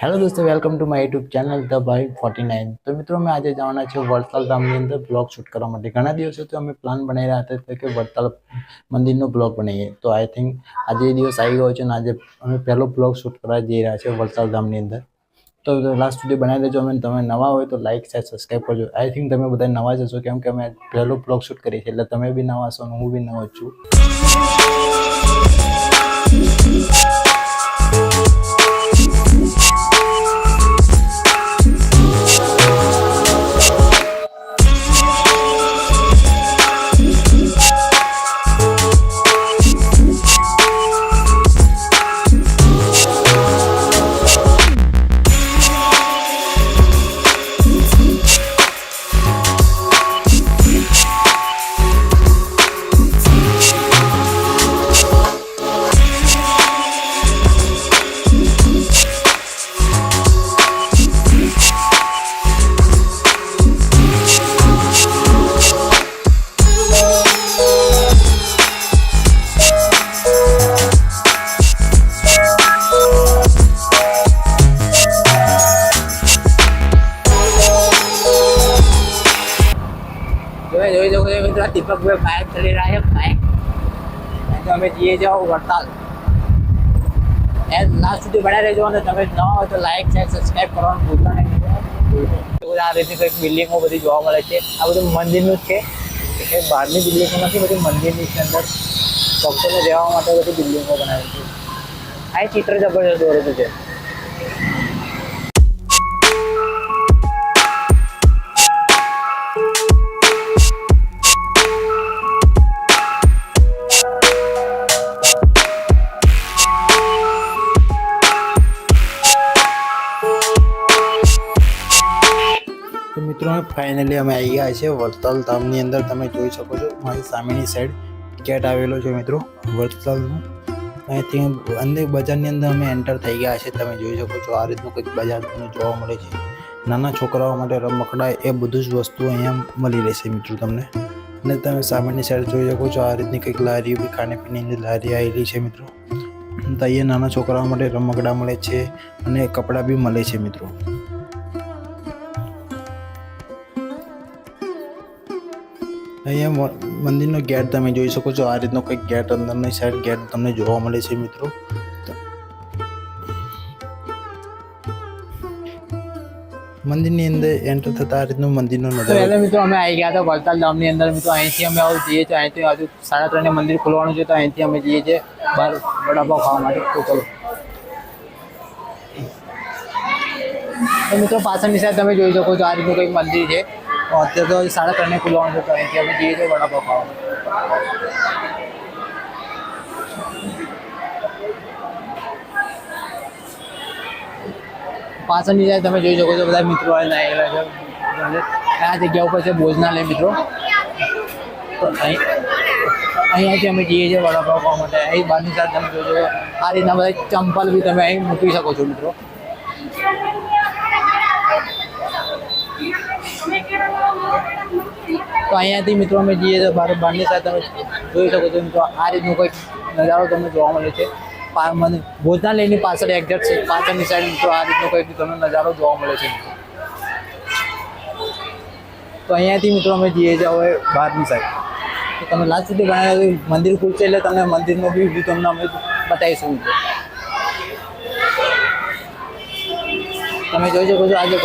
Hello दोस्तों, welcome to my YouTube channel द बाय 49। तो मित्रों मैं आज जवाना है वड़ताल धामनी अंदर ब्लॉग शूट करवा માટે ઘણા દિવસોથી અમે પ્લાન બનાવી રહ્યા હતા કે વડતાલ મંદિરનો બ્લોગ બનાવીએ। તો આઈ થિંક આજે એ દિવસ આવી ગયો છે અને આજે અમે પહેલો બ્લોગ શૂટ કરવા જઈ રહ્યા છે વડતાલ ધામની અંદર। તો લાસ્ટ સુધી બનાવી દેજો। અમે તમે નવા હોય તો લાઈક શેર સબસ્ક્રાઈબ કરજો। આઈ થિંક તમે બધા નવા જ હશો કેમ કે અમે પહેલો બ્લોગ શૂટ કરીએ છીએ, એટલે તમે બી નવા હશો અને હું બી નવો છું। જોઈ શકો છો મિત્રો, દીપકભાઈ બાઇક ચલી રહ્યા છે। બાઇક અમે જઈએ જાઓ વડતાલ। લાસ્ટ સુધી બનાવી રહેજો અને તમે નવા હોય તો લાઈક શેર સબસ્ક્રાઈબ કરવાનું ભૂલતા નહીં। આ રીતે કંઈક બિલ્ડિંગો બધી જોવા મળે છે। આ બધું મંદિરનું જ છે, કંઈ બહારની બિલ્ડિંગો નથી, બધી મંદિરની અંદર ભક્તોને રહેવા માટે બધી બિલ્ડિંગો બનાવી છે। આ ચિત્ર જબરજસ્ત દોરેલું છે। तो मित्रों फाइनली अमे आई गया है वड़ताल धामनी अंदर। તમે જોઈ શકો છો મારી સામેની સાઈડ ગેટ આવેલો છે મિત્રો વડતાલનો। અહીંથી અંદર બજારની અંદર અમે એન્ટર થઈ ગયા છે। તમે જોઈ શકો છો આ રીતનું કંઈક બજાર તમને જોવા મળે છે। નાના છોકરાઓ માટે રમકડા એ બધું જ વસ્તુ અહીંયા મળી રહેશે મિત્રો તમને। અને તમે સામેની સાઈડ જોઈ શકો છો આ રીતની કંઈક લારી ખાણીપીણીની લારી આવેલી છે મિત્રો। તો અહીંયા નાના છોકરાઓ માટે રમકડા મળે છે અને કપડાં બી મળે છે મિત્રો। અહીંયા મંદિરનો ગેટ તમે જોઈ શકો છો આ રીતનો કંઈક ગેટ અંદરની સાઈડ ગેટ તમને જોવા મળે છે મિત્રો। મંદિરની અંદર એન્ટર થતા આ રીતનું મંદિરનો નજારો। એટલે મિત્રો અમે આવી ગયા હતા વડતાલ ધામની અંદર મિત્રો। અહીંથી અમે આવું જઈએ છીએ, અહીંથી હજુ 3:30 મંદિર ખોલવાનું છે, તો અહીંથી અમે જઈએ છીએ બહાર વડાપાવ ખાવા માટે। તો ચલો તો મિત્રો પાછળની સાઈડ તમે જોઈ શકો છો આ રીતનું કંઈક મંદિર છે। અત્યારે તો 3:30 ખુલવાનું છે, તો અહીંથી અમે જઈએ છીએ વડાપાવ ખાવા। પાછળની જાય તમે જોઈ શકો છો બધા મિત્રો આવેલા છે। આ જગ્યા ઉપર છે ભોજનાલય મિત્રો। તો અહીંયાથી અમે જઈએ છીએ વડાપાવ ખાવા માટે। અહીં બહારની સાઈડ તમે જોઈ શકો આ રીતના બધા ચંપલ બી તમે અહીં મૂકી શકો છો મિત્રો। તો અહીંયાથી મિત્રો અમે જઈએ તો બહારની સાઈડ તમે જોઈ શકો છો મિત્રો આ રીતનું કંઈક નજારો તમને જોવા મળે છે। ભોજનાલયની પાછળ એક્ઝેક્ટ છે પાછળની સાઈડ મિત્રો આ રીતનો કંઈક તમને નજારો જોવા મળે છે। તો અહીંયાથી મિત્રો અમે જઈએ છીએ હવે બહારની સાઈડ। તો તમે લાસ્ટ સુધી બનાવી મંદિર ખુલશે એટલે તમને મંદિરનો બી વ્યૂ તમને અમે બતાવીશું। તમે જોઈ શકો છો આજે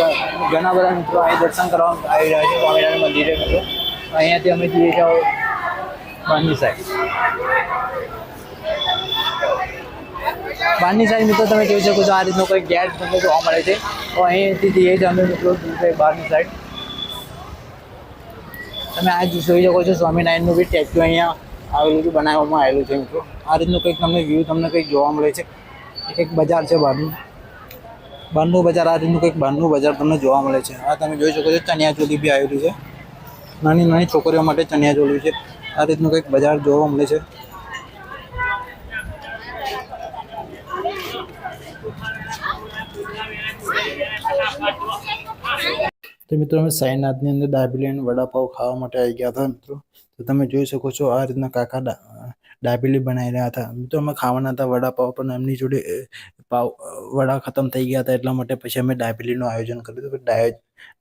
ઘણા બધા મિત્રો અહીં દર્શન કરવા આવી રહ્યા છે સ્વામિનારાયણ મંદિરે મિત્રો। અહીંયાથી અમે જઈએ છીએ બહારની સાઈડ। બહારની સાઈડ મિત્રો તમે જોઈ શકો છો આ રીતનો કોઈ ગેટ તમને જોવા મળે છે। તો અહીંયાથી જઈએ છીએ અમે મિત્રો બહારની સાઈડ। તમે આ જોઈ શકો છો સ્વામિનારાયણનું બી સ્ટેચ્યુ અહીંયા આવેલું છે, બનાવવામાં આવેલું છે મિત્રો। આ રીતનું કંઈક તમને વ્યૂ તમને કંઈક જોવા મળે છે। એક બજાર છે બહારનું બજાર। આ રીતનું કંઈક બહારનું બજાર તમને જોવા મળે છે। આ તમે જોઈ શકો છો ચણિયાચોલી બી આવેલી છે, નાની નાની છોકરીઓ માટે ચણિયાચોલી છે। આ રીતનું કંઈક બજાર જોવા મળે છે। तो मित्रों में साईनाथनी अंदर दाबेली અને વડાપાવ ખાવા માટે આવી ગયા હતા મિત્રો। તો તમે જોઈ શકો છો આ રીતના કાકા દાબેલી બનાવી રહ્યા હતા મિત્રો. અમે ખાવાના હતા વડાપાવ, પણ એમની જોડે વડા ખતમ થઈ ગયા હતા, એટલા માટે પછી અમે દાબેલીનું આયોજન કર્યું હતું.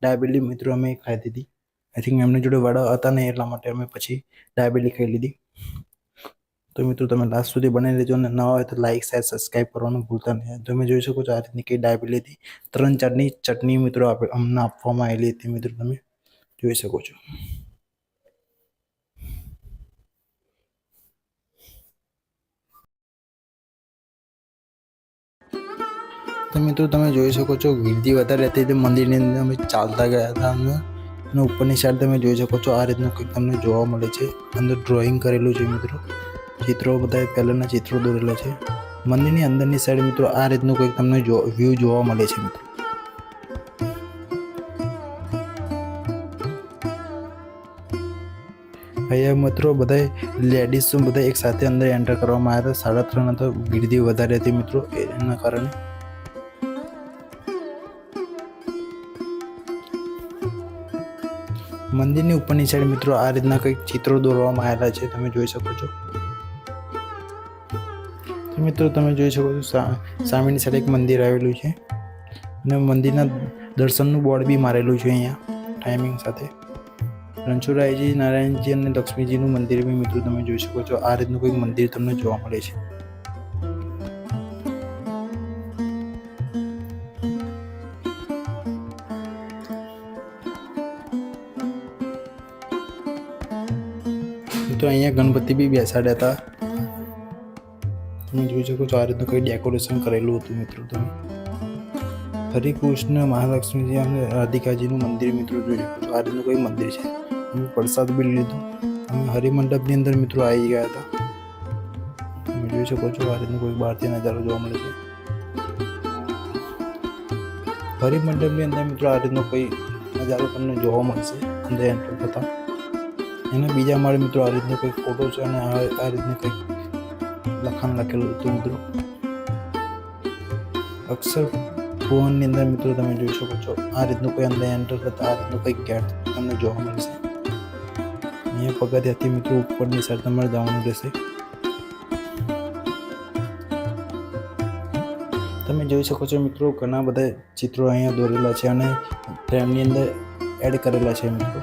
દાબેલી મિત્રો અમે ખાધી હતી. આઈ થિંક એમની જોડે વડા હતા નહીં, એટલા માટે અમે પછી દાબેલી ખાઈ લીધી. તો મિત્રો તમે લાસ્ટ સુધી બનાવી લેજો, અને નવા હોય તો લાઈક શેર સબસ્ક્રાઈબ કરવાનું ભૂલતા નહીં. તમે જોઈ શકો છો આ રીતની કઈ દાબેલી હતી. 3 ચટણી મિત્રો અમને આપવામાં આવેલી હતી મિત્રો, તમે જોઈ શકો છો. તો મિત્રો તમે જોઈ શકો છો ગીર્દી વધારે હતી, મંદિરની અંદર અમે ચાલતા ગયા હતા અને ઉપરની સાઈડ તમે જોઈ શકો છો આ રીતનું કંઈક તમને જોવા મળે છે. અંદર ડ્રોઈંગ કરેલું છે મિત્રો, ચિત્રો બધા પહેલાંના ચિત્રો દોરેલા છે. મંદિરની અંદરની સાઈડ મિત્રો આ રીતનું કંઈક તમને વ્યૂ જોવા મળે છે મિત્રો. અહીંયા મિત્રો બધા લેડીઝ બધા એક સાથે અંદર એન્ટર કરવામાં આવ્યા હતા. 3:30 તો ગીર્દી વધારે હતી મિત્રો, એના કારણે. મંદિરની ઉપરની સાઈડ મિત્રો આ રીતના કંઈક ચિત્રો દોરવામાં આવેલા છે, તમે જોઈ શકો છો. તો મિત્રો તમે જોઈ શકો છો સામેની સાઈડ એક મંદિર આવેલું છે, અને મંદિરના દર્શનનું બોર્ડ બી મારેલું છે અહીંયા ટાઈમિંગ સાથે. રણછોડરાયજી, નારાયણજી અને લક્ષ્મીજીનું મંદિર બી મિત્રો તમે જોઈ શકો છો. આ રીતનું કંઈક મંદિર તમને જોવા મળે છે. તો અહીંયા ગણપતિ બી બેસાડ્યા હતા, તમે જોઈ શકો છો. આ રીતનું કંઈ ડેકોરેશન કરેલું હતું મિત્રો. તમે હરિકૃષ્ણ, મહાલક્ષ્મીજી અને રાધિકાજીનું મંદિર મિત્રો જોઈ શકો છો. આ રીતનું કંઈ મંદિર છે. અમે પ્રસાદ બી લીધો. અમે હરિમંડપની અંદર મિત્રો આવી ગયા હતા, તમે જોઈ શકો છો. આ રીતનું કોઈ બહારથી નજારો જોવા મળે છે. હરિમંડપની અંદર મિત્રો આ રીતનો કોઈ નજારો તમને જોવા મળશે અંદર એન્ટર થતા. એના બીજા માળે મિત્રો આ રીતનો કંઈક ફોટો છે, અને આ રીતનું કંઈક લખાણ લખેલું હતું મિત્રો. અક્ષર ભુવનની અંદર મિત્રો તમે જોઈ શકો છો. આ રીતનું કોઈ અંદર એન્ટર થતા આ રીતનું કંઈક ગેટ તમને જોવા મળશે. અહીંયા પગથિયાથી મિત્રો ઉપરની સાઈડ તમારે જવાનું રહેશે. તમે જોઈ શકો છો મિત્રો ઘણા બધા ચિત્રો અહીંયા દોરેલા છે, અને ફ્રેમની અંદર એડ કરેલા છે મિત્રો.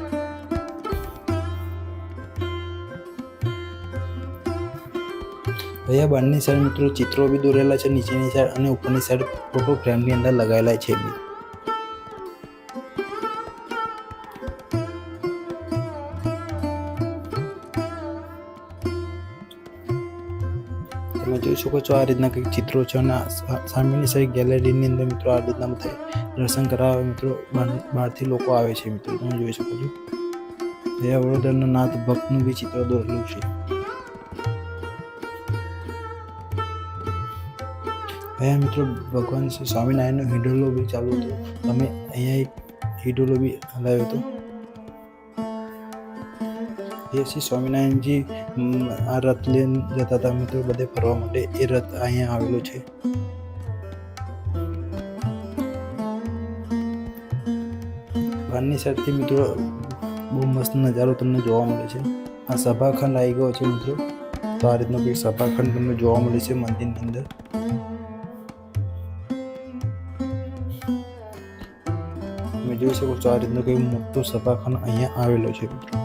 અહીંયા બહારની સાઈડ મિત્રો ચિત્રો બી દોરેલા છે, નીચેની સાઈડ અને ઉપરની સાઈડ ફોટો ફ્રેમની અંદર લગાવેલા છે બી. તમે જોઈ શકો છો આ રીતના કંઈક ચિત્રો છે, અને સામેની સાઈડ ગેલેરીની અંદર મિત્રો આ રીતના બધા દર્શન કરાવવા મિત્રો બહારથી લોકો આવે છે મિત્રો, તમે જોઈ શકો છો. અહીંયા વડોદરાના નાથ ભક્તનું બી ચિત્ર દોરેલું છે. અહીંયા મિત્રો ભગવાન શ્રી સ્વામિનારાયણનો હિડોલો બી ચાલુ હતો. તમે અહીંયા એક હિડોલો બી હલાવ્યો હતો. એ શ્રી સ્વામિનારાયણજી આ રથ લઈને જતા હતા મિત્રો બધે ફરવા માટે. એ રથ અહીંયા આવેલો છે. બહારની સાઈડથી મિત્રો બહુ મસ્ત નજારો તમને જોવા મળે છે. આ સભાખંડ આવી ગયો છે મિત્રો. તો આ રીતનો કંઈક સભાખંડ તમને જોવા મળે છે મંદિરની અંદર. તમે જોઈ શકો છો આ રીતનો કંઈક મોટો સભાખંડ અહીંયા આવેલો છે મિત્રો.